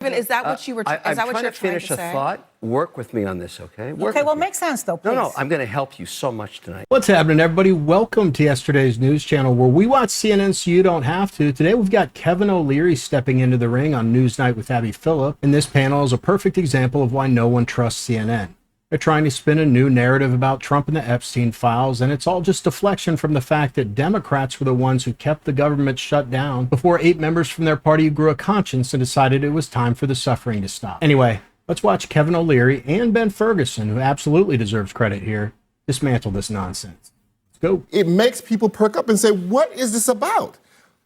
Is that what you were? I'm trying to finish a thought. Work with me on this, okay? Okay, well, make sense, though, please. No, I'm going to help you so much tonight. What's happening, everybody? Welcome to yesterday's news channel, where we watch CNN so you don't have to. Today, we've got Kevin O'Leary stepping into the ring on NewsNight with Abby Phillip, and this panel is a perfect example of why no one trusts CNN. They're trying to spin a new narrative about Trump and the Epstein files, and it's all just deflection from the fact that Democrats were the ones who kept the government shut down before 8 members from their party grew a conscience and decided it was time for the suffering to stop. Anyway, let's watch Kevin O'Leary and Ben Ferguson, who absolutely deserves credit here, dismantle this nonsense. Let's go. It makes people perk up and say, what is this about?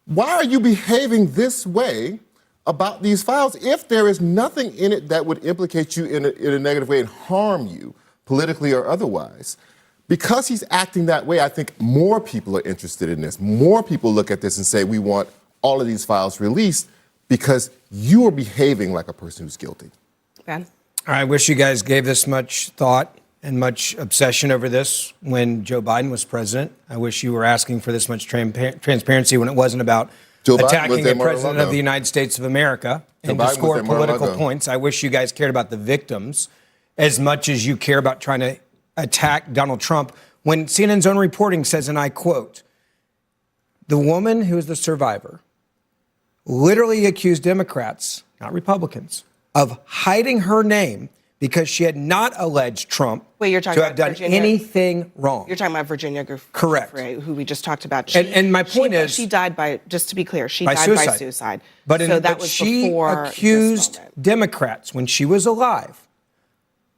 Why are you behaving this way about these files if there is nothing in it that would implicate you in a negative way and harm you politically or otherwise? Because he's acting that way, I think more people are interested in this. More people look at this and say, we want all of these files released because you are behaving like a person who's guilty. Ben? I wish you guys gave this much thought and much obsession over this when Joe Biden was president. I wish you were asking for this much transparency when it wasn't about attacking the president of the United States of America and to score political points. I wish you guys cared about the victims as much as you care about trying to attack Donald Trump. When CNN's own reporting says, and I quote, the woman who is the survivor literally accused Democrats, not Republicans, of hiding her name because she had not alleged Trump to have done anything wrong. You're talking about Virginia Giuffre, correct? Who we just talked about. And my point is, she died by, just to be clear, she died by suicide. But, so that was she before accused Democrats when she was alive.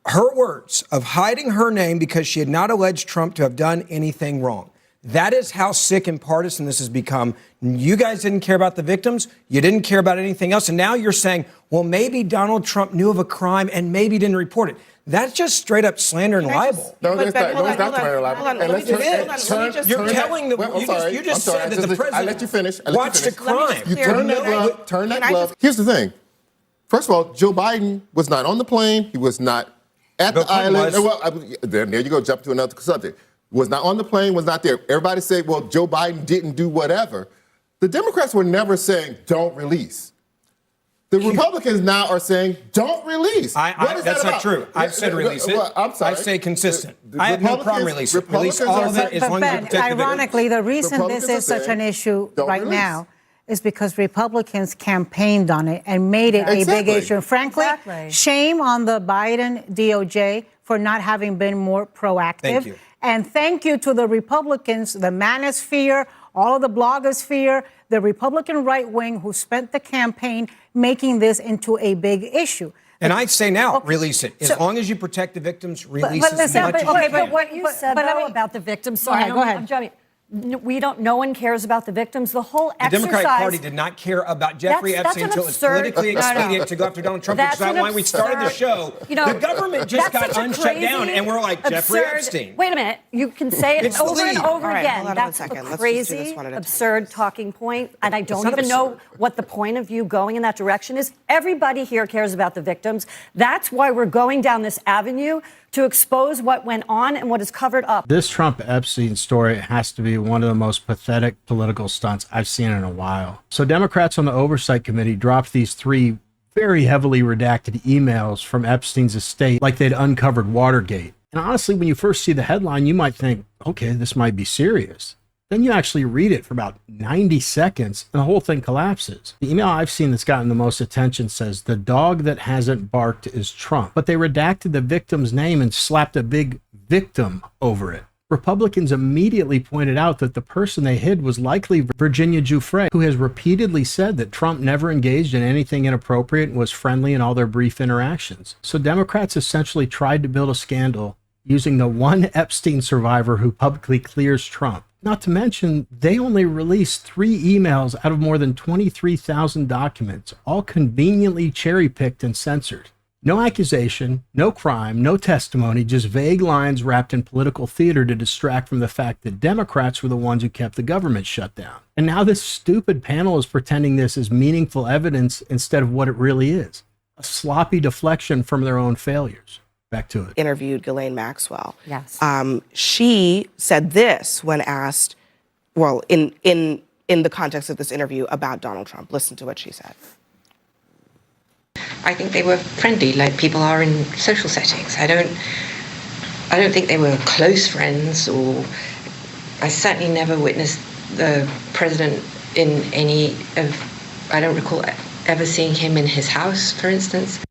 Her words of hiding her name because she had not alleged Trump to have done anything wrong. That is how sick and partisan this has become. You guys didn't care about the victims. You didn't care about anything else. And now you're saying, well, maybe Donald Trump knew of a crime and maybe didn't report it. That's just straight up slander and libel. No, it's not slander and libel. You're telling the, you just said that the president watched a crime. You turn that glove. Here's the thing. First of all, Joe Biden was not on the plane. He was not at the island. Well, there you go, jump to another subject. Was not on the plane, was not there. Everybody said, well, Joe Biden didn't do whatever. The Democrats were never saying, don't release. The Republicans now are saying, don't release. That's not true. I've said release it. Well, I'm sorry. I say consistent. I have no problem releasing it. Release all of it as long as you protect the victims. Ironically, the reason this is such an issue right now is because Republicans campaigned on it and made it a big issue. Frankly, shame on the Biden DOJ for not having been more proactive. Thank you. And thank you to the Republicans, the manosphere, all of the blogosphere, the Republican right wing who spent the campaign making this into a big issue. And I'd say now, release it. As long as you protect the victims, release it as much as you can. But what you said, though, about the victims, go ahead. No one cares about the victims. The whole exercise. The Democratic Party did not care about Jeffrey Epstein until it's politically expedient to go after Donald Trump, which is why we started the show. The government just got unshut down, and we're like, Jeffrey Epstein. Wait a minute. You can say it over and over again. That's a crazy, absurd talking point, and I don't even know what the point of you going in that direction is. Everybody here cares about the victims. That's why we're going down this avenue to expose what went on and what is covered up. This Trump-Epstein story has to be one of the most pathetic political stunts I've seen in a while. So Democrats on the Oversight Committee dropped these 3 very heavily redacted emails from Epstein's estate like they'd uncovered Watergate. And honestly, when you first see the headline, you might think, okay, this might be serious. Then you actually read it for about 90 seconds and the whole thing collapses. The email I've seen that's gotten the most attention says, the dog that hasn't barked is Trump. But they redacted the victim's name and slapped a big victim over it. Republicans immediately pointed out that the person they hid was likely Virginia Giuffre, who has repeatedly said that Trump never engaged in anything inappropriate and was friendly in all their brief interactions. So Democrats essentially tried to build a scandal using the one Epstein survivor who publicly clears Trump. Not to mention, they only released 3 emails out of more than 23,000 documents, all conveniently cherry-picked and censored. No accusation, no crime, no testimony, just vague lines wrapped in political theater to distract from the fact that Democrats were the ones who kept the government shut down. And now this stupid panel is pretending this is meaningful evidence instead of what it really is. A sloppy deflection from their own failures. Back to it. Interviewed Ghislaine Maxwell. Yes. She said this when asked, well, in the context of this interview about Donald Trump. Listen to what she said. I think they were friendly, like people are in social settings. I don't think they were close friends, or I certainly never witnessed the president in any of, I don't recall ever seeing him in his house, for instance.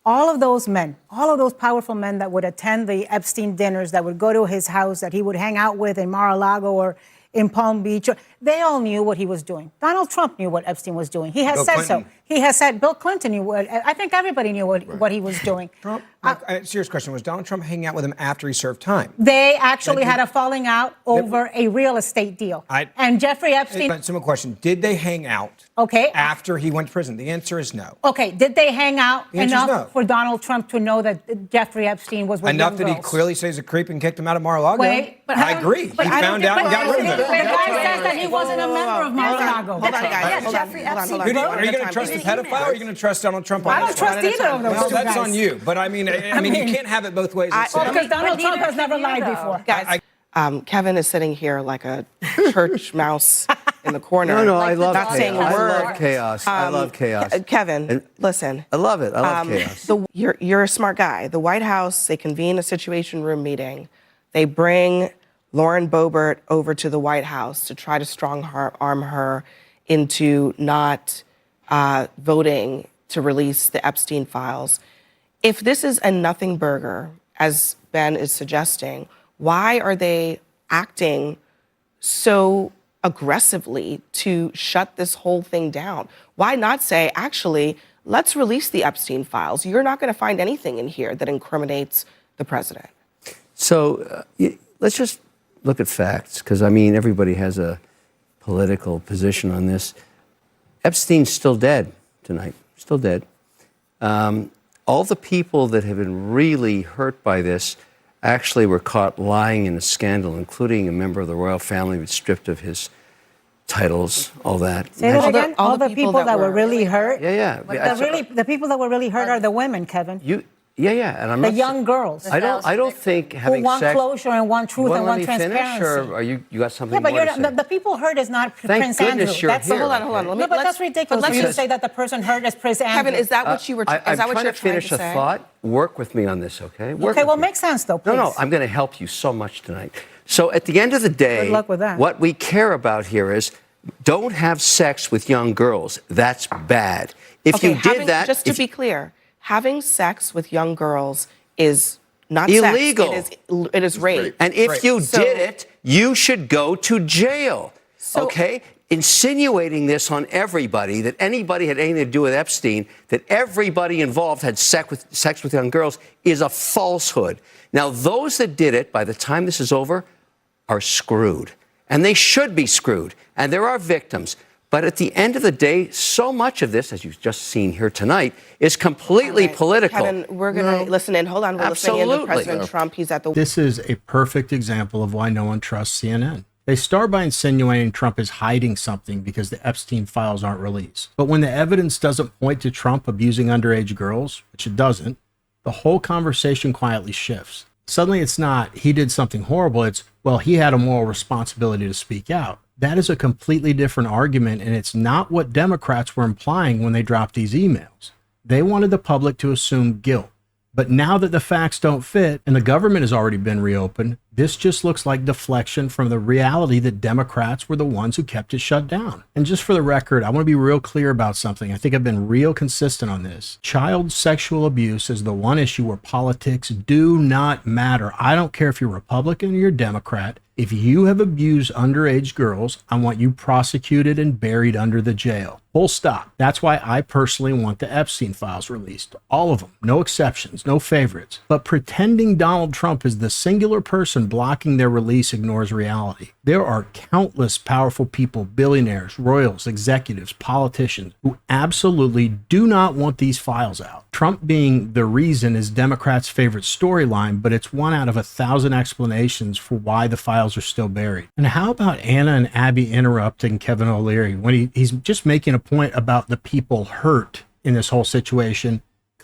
All of those men, all of those powerful men that would attend the Epstein dinners, that would go to his house, that he would hang out with in Mar-a-Lago or in Palm Beach, they all knew what he was doing. Donald Trump knew what Epstein was doing. He has said so. He has said, Bill Clinton knew what, I think everybody knew what he was doing. Trump, a serious question, was Donald Trump hanging out with him after he served time? They actually had a falling out over a real estate deal. And Jeffrey Epstein... Simple question, did they hang out after he went to prison? The answer is no. Okay, did they hang out enough for Donald Trump to know that Jeffrey Epstein was with enough young that girls? he clearly says a creep and kicked him out of Mar-a-Lago? I agree. He found out and got rid of him. The guy says that he wasn't a member of Mar-a-Lago. Hold on, guys. Jeffrey Epstein. Are you going to trust the pedophile, or are you going to trust Donald Trump? I don't trust either of those Well, two that's guys. on you. But I mean, you can't have it both ways. Because Donald Trump has never lied before. Guys, Kevin is sitting here like a church mouse in the corner. No, I love not saying a chaos. word. I love chaos. I love chaos. Kevin, listen. I love it. I love chaos. You're a smart guy. The White House, they convene a Situation Room meeting. They bring Lauren Boebert over to the White House to try to strong-arm her into not voting to release the Epstein files. If this is a nothing burger, as Ben is suggesting, why are they acting so aggressively to shut this whole thing down? Why not say, actually, let's release the Epstein files? You're not going to find anything in here that incriminates the president. So let's just look at facts, because, I mean, everybody has a political position on this. Epstein's still dead tonight, still dead. All the people that have been really hurt by this actually were caught lying in a scandal, including a member of the royal family who was stripped of his titles, all that. Say that again? All the people that were really hurt? Yeah. The people that were really hurt are the women, Kevin. Yeah, and I'm not the young girls. I don't think having who want sex. closure and want truth and want transparency. Finish, or are you got something Yeah, but more to say? the people hurt is not Prince Andrew. You're here. Hold on. But that's ridiculous for you to say that the person hurt is Prince Andrew. Kevin, is that what you were? I'm trying to finish a thought. Work with me on this, okay? Make sense though, please. No, I'm going to help you so much tonight. So at the end of the day, good luck with that. What we care about here is don't have sex with young girls. That's bad. If you did that, just to be clear, having sex with young girls is not illegal. Sex. It is rape. And if you did it, you should go to jail. Okay? Insinuating this on everybody, that anybody had anything to do with Epstein, that everybody involved had sex with young girls, is a falsehood. Now, those that did it, by the time this is over, are screwed. And they should be screwed. And there are victims. But at the end of the day, so much of this, as you've just seen here tonight, is completely political. Kevin, we're going to listen in. Hold on. We're listening in to President Trump. He's at the... This is a perfect example of why no one trusts CNN. They start by insinuating Trump is hiding something because the Epstein files aren't released. But when the evidence doesn't point to Trump abusing underage girls, which it doesn't, the whole conversation quietly shifts. Suddenly it's not, he did something horrible. It's, well, he had a moral responsibility to speak out. That is a completely different argument, and it's not what Democrats were implying when they dropped these emails. They wanted the public to assume guilt. But now that the facts don't fit and the government has already been reopened, this just looks like deflection from the reality that Democrats were the ones who kept it shut down. And just for the record, I want to be real clear about something. I think I've been real consistent on this. Child sexual abuse is the one issue where politics do not matter. I don't care if you're Republican or you're Democrat. If you have abused underage girls, I want you prosecuted and buried under the jail. Full stop. That's why I personally want the Epstein files released. All of them. No exceptions, no favorites. But pretending Donald Trump is the singular person blocking their release ignores reality. There are countless powerful people, billionaires, royals, executives, politicians, who absolutely do not want these files out. Trump being the reason is Democrats' favorite storyline, but it's one out of 1,000 explanations for why the files are still buried. And how about Anna and Abby interrupting Kevin O'Leary when he's just making a point about the people hurt in this whole situation,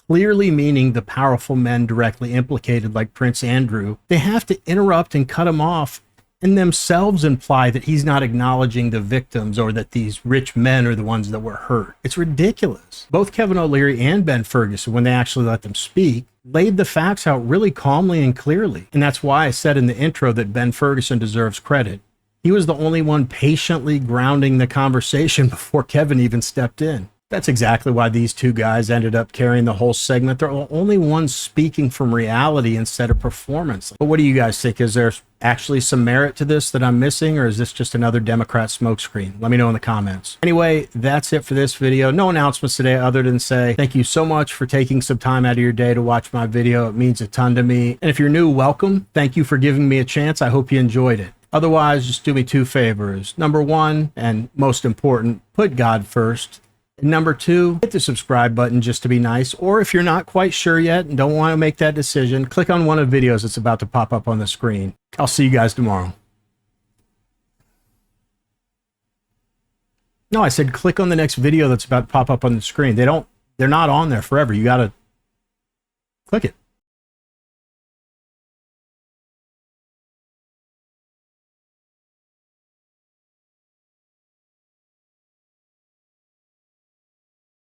clearly meaning the powerful men directly implicated like Prince Andrew? They have to interrupt and cut him off and themselves imply that he's not acknowledging the victims or that these rich men are the ones that were hurt. It's ridiculous. Both Kevin O'Leary and Ben Ferguson, when they actually let them speak, laid the facts out really calmly and clearly. And that's why I said in the intro that Ben Ferguson deserves credit. He was the only one patiently grounding the conversation before Kevin even stepped in. That's exactly why these two guys ended up carrying the whole segment. They're the only ones speaking from reality instead of performance. But what do you guys think? Is there actually some merit to this that I'm missing, or is this just another Democrat smokescreen? Let me know in the comments. Anyway, that's it for this video. No announcements today other than say thank you so much for taking some time out of your day to watch my video. It means a ton to me. And if you're new, welcome. Thank you for giving me a chance. I hope you enjoyed it. Otherwise, just do me two favors. Number one, and most important, put God first. Number two, hit the subscribe button just to be nice. Or if you're not quite sure yet and don't want to make that decision, click on one of the videos that's about to pop up on the screen. I'll see you guys tomorrow. No, I said click on the next video that's about to pop up on the screen. They're not on there forever. You got to click it.